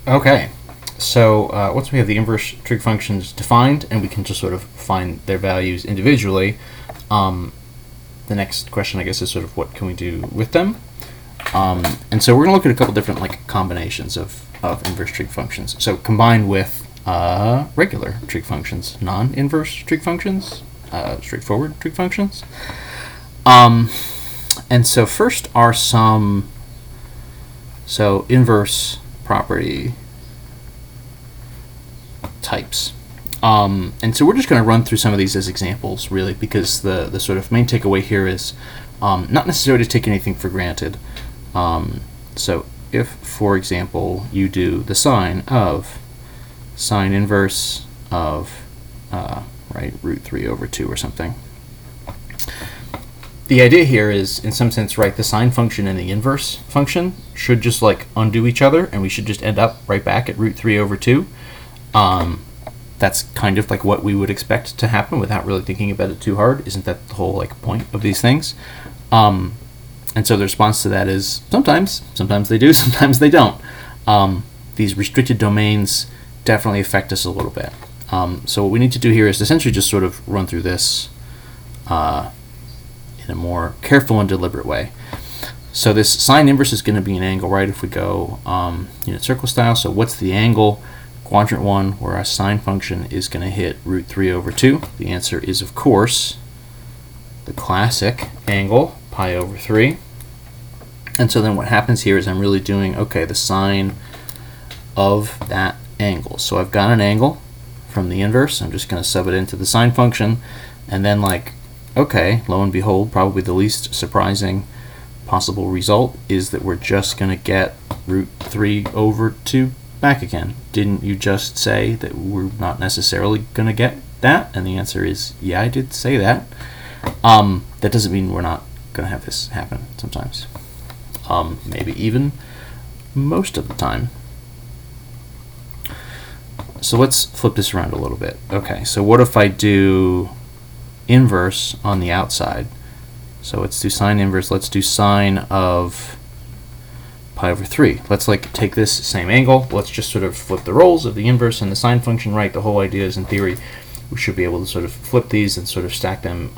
Okay, so once we have the inverse trig functions defined and we can just sort of find their values individually, the next question, I guess, is sort of what can we do with them? And so we're going to look at a couple different combinations of inverse trig functions. So combined with regular trig functions, non-inverse trig functions, straightforward trig functions. And so first are some inverse property types. And so we're just going to run through some of these as examples, really, because the sort of main takeaway here is not necessarily to take anything for granted. So if, for example, you do the sine inverse of root 3 over 2 or something. The idea here is, in some sense, right, the sine function and the inverse function should just undo each other, and we should just end up right back at root 3 over 2. That's kind of what we would expect to happen without really thinking about it too hard. Isn't that the whole point of these things? And so the response to that is sometimes they do, sometimes they don't. These restricted domains definitely affect us a little bit. So what we need to do here is essentially just sort of run through this in a more careful and deliberate way. So this sine inverse is going to be an angle, right, if we go unit circle style. So what's the angle? Quadrant 1, where our sine function is going to hit root 3 over 2. The answer is, of course, the classic angle, pi over 3. And so then what happens here is I'm really doing, okay, the sine of that angle. So I've got an angle from the inverse. I'm just going to sub it into the sine function. And then okay, lo and behold, probably the least surprising possible result is that we're just going to get root 3 over 2 back again. Didn't you just say that we're not necessarily going to get that? And the answer is, yeah, I did say that. That doesn't mean we're not going to have this happen sometimes. Maybe even most of the time. So let's flip this around a little bit. Okay, so what if I do inverse on the outside? So let's do sine inverse. Let's do sine of pi over 3. Let's take this same angle. Let's just sort of flip the roles of the inverse and the sine function, right? The whole idea is, in theory, we should be able to sort of flip these and sort of stack them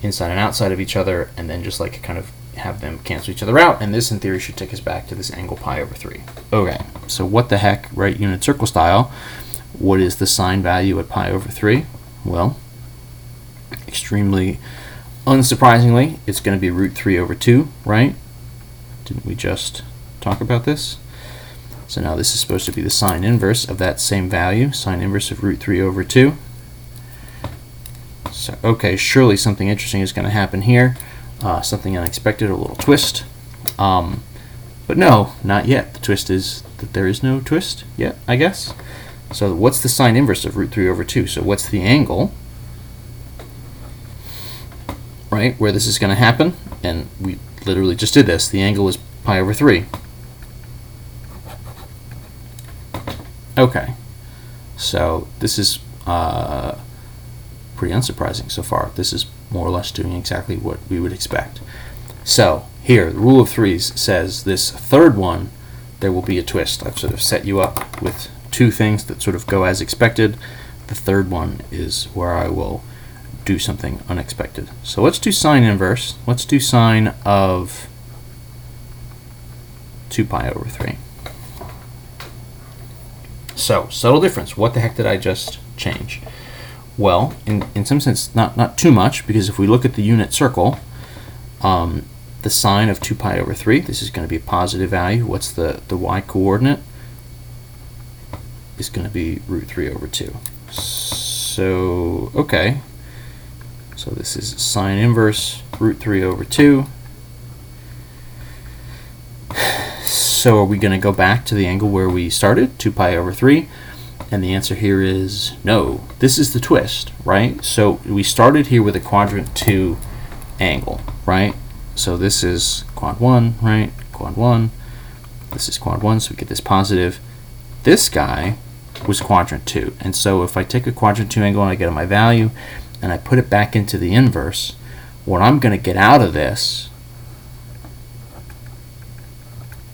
inside and outside of each other, and then just kind of have them cancel each other out. And this, in theory, should take us back to this angle pi over 3. Okay, so what the heck, right? Unit circle style. What is the sine value at pi over 3? Well, extremely unsurprisingly, it's going to be root 3 over 2, right? Didn't we just talk about this? So now this is supposed to be the sine inverse of that same value, sine inverse of root 3 over 2. So, okay, surely something interesting is going to happen here. Something unexpected, a little twist. But no, not yet. The twist is that there is no twist yet, I guess. So what's the sine inverse of root 3 over 2? So what's the angle, right, where this is going to happen? And we literally just did this. The angle is pi over 3. Okay, so this is pretty unsurprising so far. This is more or less doing exactly what we would expect. So here, the rule of threes says this third one, there will be a twist. I've sort of set you up with two things that sort of go as expected. The third one is where I will do something unexpected. So let's do sine inverse. Let's do sine of 2 pi over 3. So, subtle difference. What the heck did I just change? Well, in some sense, not too much, because if we look at the unit circle, the sine of 2 pi over 3, this is going to be a positive value. What's the y coordinate? Is going to be root 3 over 2. So, okay. So this is sine inverse root 3 over 2. So are we going to go back to the angle where we started, 2 pi over 3? And the answer here is no. This is the twist, right? So we started here with a quadrant 2 angle, right? So this is quad 1, right? Quad 1. This is quad 1, so we get this positive. This guy was quadrant 2. And so if I take a quadrant 2 angle and I get my value, and I put it back into the inverse, what I'm going to get out of this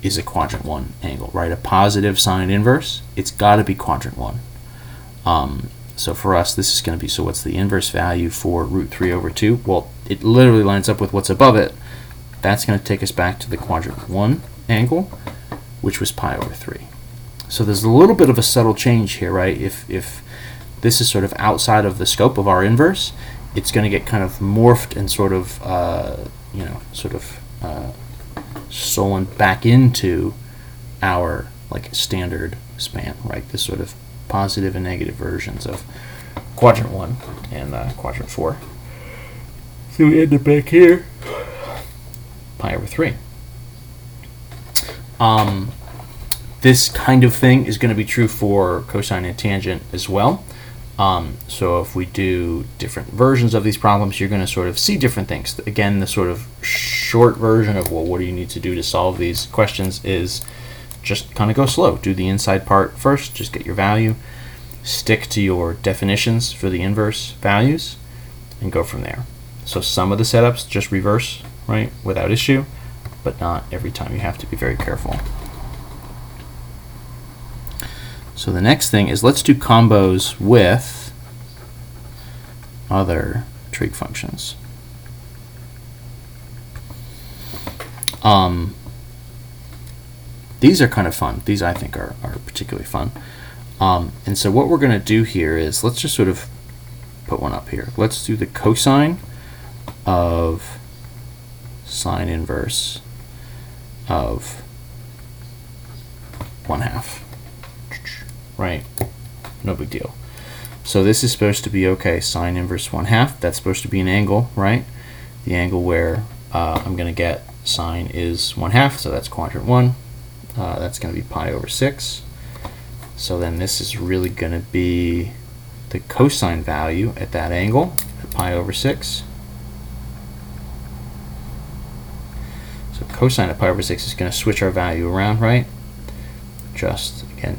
is a quadrant 1 angle, right? A positive sine inverse, it's got to be quadrant 1. So for us, this is going to be, so what's the inverse value for root 3 over 2? Well, it literally lines up with what's above it. That's going to take us back to the quadrant 1 angle, which was pi over 3. So there's a little bit of a subtle change here, right? If this is sort of outside of the scope of our inverse, it's going to get kind of morphed and sort of, stolen back into our like standard span, right? This sort of positive and negative versions of quadrant 1 and quadrant 4. So we end up back here, pi over 3. This kind of thing is going to be true for cosine and tangent as well. So if we do different versions of these problems, you're going to sort of see different things. Again, the sort of short version of, well, what do you need to do to solve these questions is just kind of go slow. Do the inside part first, just get your value, stick to your definitions for the inverse values, and go from there. So some of the setups just reverse, right, without issue, but not every time. You have to be very careful. So the next thing is, let's do combos with other trig functions. These are kind of fun. These I think are particularly fun. And so what we're going to do here is, let's just sort of put one up here. Let's do the cosine of sine inverse of 1/2. Right? No big deal. So this is supposed to be, okay, sine inverse 1/2. That's supposed to be an angle, right? The angle where I'm going to get sine is 1/2, so that's quadrant 1. That's going to be pi over 6. So then this is really going to be the cosine value at that angle, at pi over 6. So cosine at pi over 6 is going to switch our value around, right? Just, again,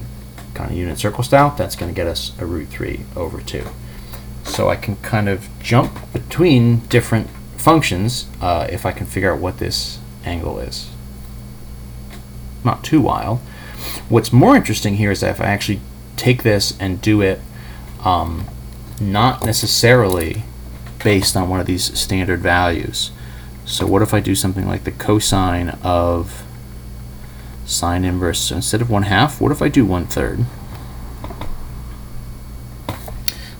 kind of unit circle style. That's going to get us a root 3 over 2. So I can kind of jump between different functions if I can figure out what this angle is. Not too wild. What's more interesting here is that if I actually take this and do it not necessarily based on one of these standard values. So what if I do something like the cosine of sine inverse? So instead of 1/2, what if I do 1/3?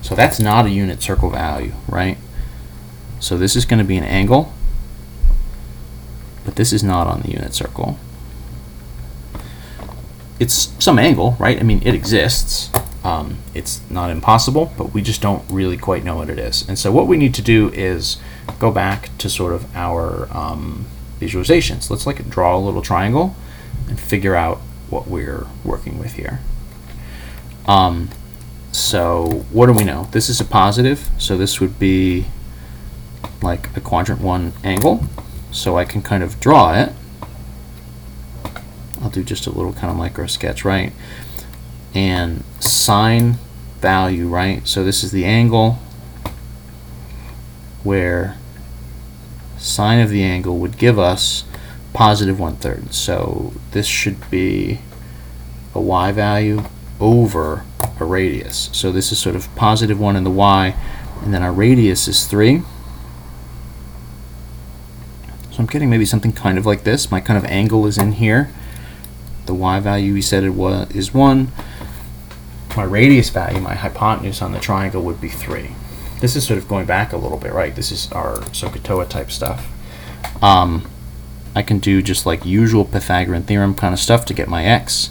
So that's not a unit circle value, right? So this is going to be an angle, but this is not on the unit circle. It's some angle, right? I mean, it exists. It's not impossible, but we just don't really quite know what it is. And so what we need to do is go back to sort of our visualizations. Let's like draw a little triangle and figure out what we're working with here. So what do we know? This is a positive, so this would be like a quadrant 1 angle. So I can kind of draw it. I'll do just a little kind of micro sketch, right? And sine value, right? So this is the angle where sine of the angle would give us positive 1/3. So this should be a y value over a radius. So this is sort of positive 1 in the y, and then our radius is 3. So I'm getting maybe something kind of like this. My kind of angle is in here. The y value we said is 1. My radius value, my hypotenuse on the triangle, would be 3. This is sort of going back a little bit, right? This is our SOHCAHTOA type stuff. I can do just like usual Pythagorean theorem kind of stuff to get my x.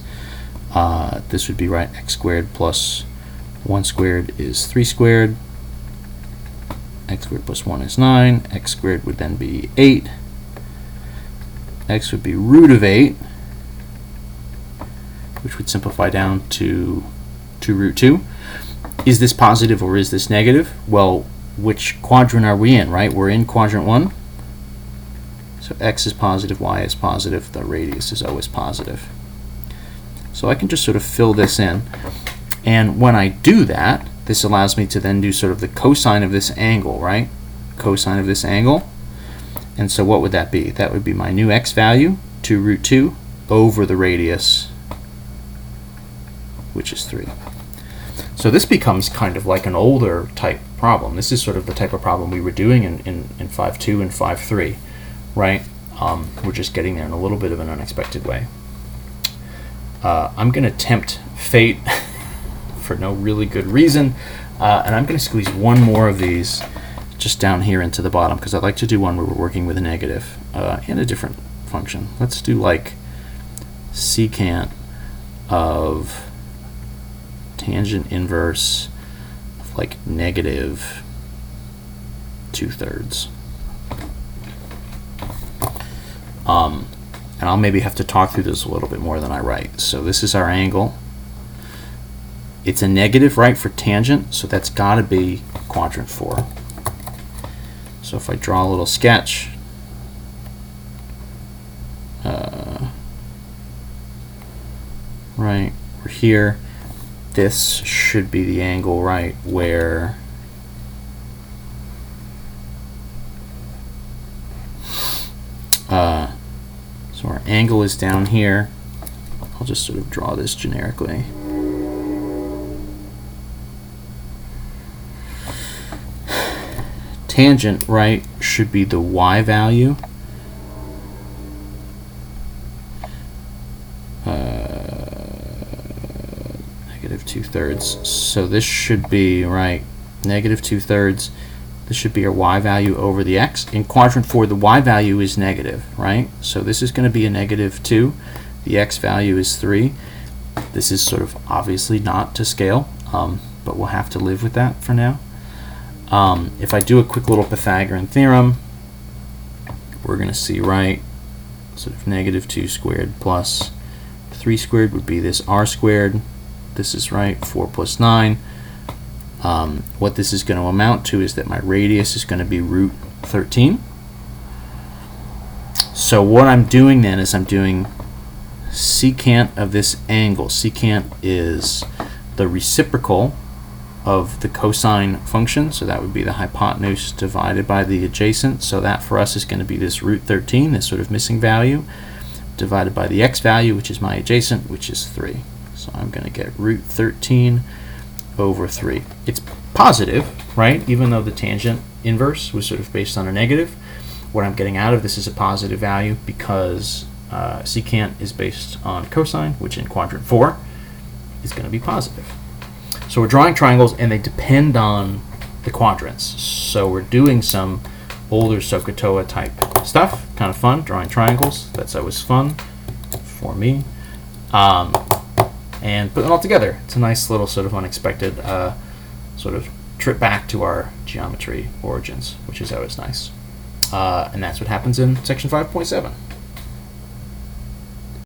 This would be, right, x squared plus 1 squared is 3 squared. X squared plus 1 is 9. X squared would then be 8. X would be root of 8, which would simplify down to root 2. Is this positive or is this negative? Well, which quadrant are we in, right? We're in quadrant 1. So x is positive, y is positive, the radius is always positive. So I can just sort of fill this in. And when I do that, this allows me to then do sort of the cosine of this angle, right? Cosine of this angle. And so what would that be? That would be my new x value, 2 root 2 over the radius, which is 3. So this becomes kind of like an older type problem. This is sort of the type of problem we were doing in 5.2 and 5.3, right? We're just getting there in a little bit of an unexpected way. I'm going to tempt fate for no really good reason, and I'm going to squeeze one more of these just down here into the bottom, because I'd like to do one where we're working with a negative and a different function. Let's do like secant of tangent inverse of like negative 2/3. And I'll maybe have to talk through this a little bit more than I write. So this is our angle. It's a negative, right, for tangent, so that's got to be quadrant 4. So if I draw a little sketch, right, we're here. This should be the angle, right, where so our angle is down here. I'll just sort of draw this generically. Tangent, right, should be the y value. Negative 2/3. So this should be, right, negative 2/3. This should be our y value over the x. In quadrant 4, the y value is negative, right? So this is going to be a negative 2. The x value is 3. This is sort of obviously not to scale, but we'll have to live with that for now. If I do a quick little Pythagorean theorem, we're going to see, right, sort of negative 2 squared plus 3 squared would be this r squared. This is, right, 4 plus 9. What this is going to amount to is that my radius is going to be root 13. So what I'm doing then is I'm doing secant of this angle. Secant is the reciprocal of the cosine function, so that would be the hypotenuse divided by the adjacent. So that for us is going to be this root 13, this sort of missing value, divided by the x value, which is my adjacent, which is 3. So I'm going to get root 13 over 3. It's positive, right? Even though the tangent inverse was sort of based on a negative, what I'm getting out of this is a positive value because secant is based on cosine, which in quadrant 4 is going to be positive. So we're drawing triangles, and they depend on the quadrants. So we're doing some older SOHCAHTOA type stuff, kind of fun, drawing triangles. That's always fun for me. And put them all together. It's a nice little sort of unexpected sort of trip back to our geometry origins, which is always nice. And that's what happens in section 5.7.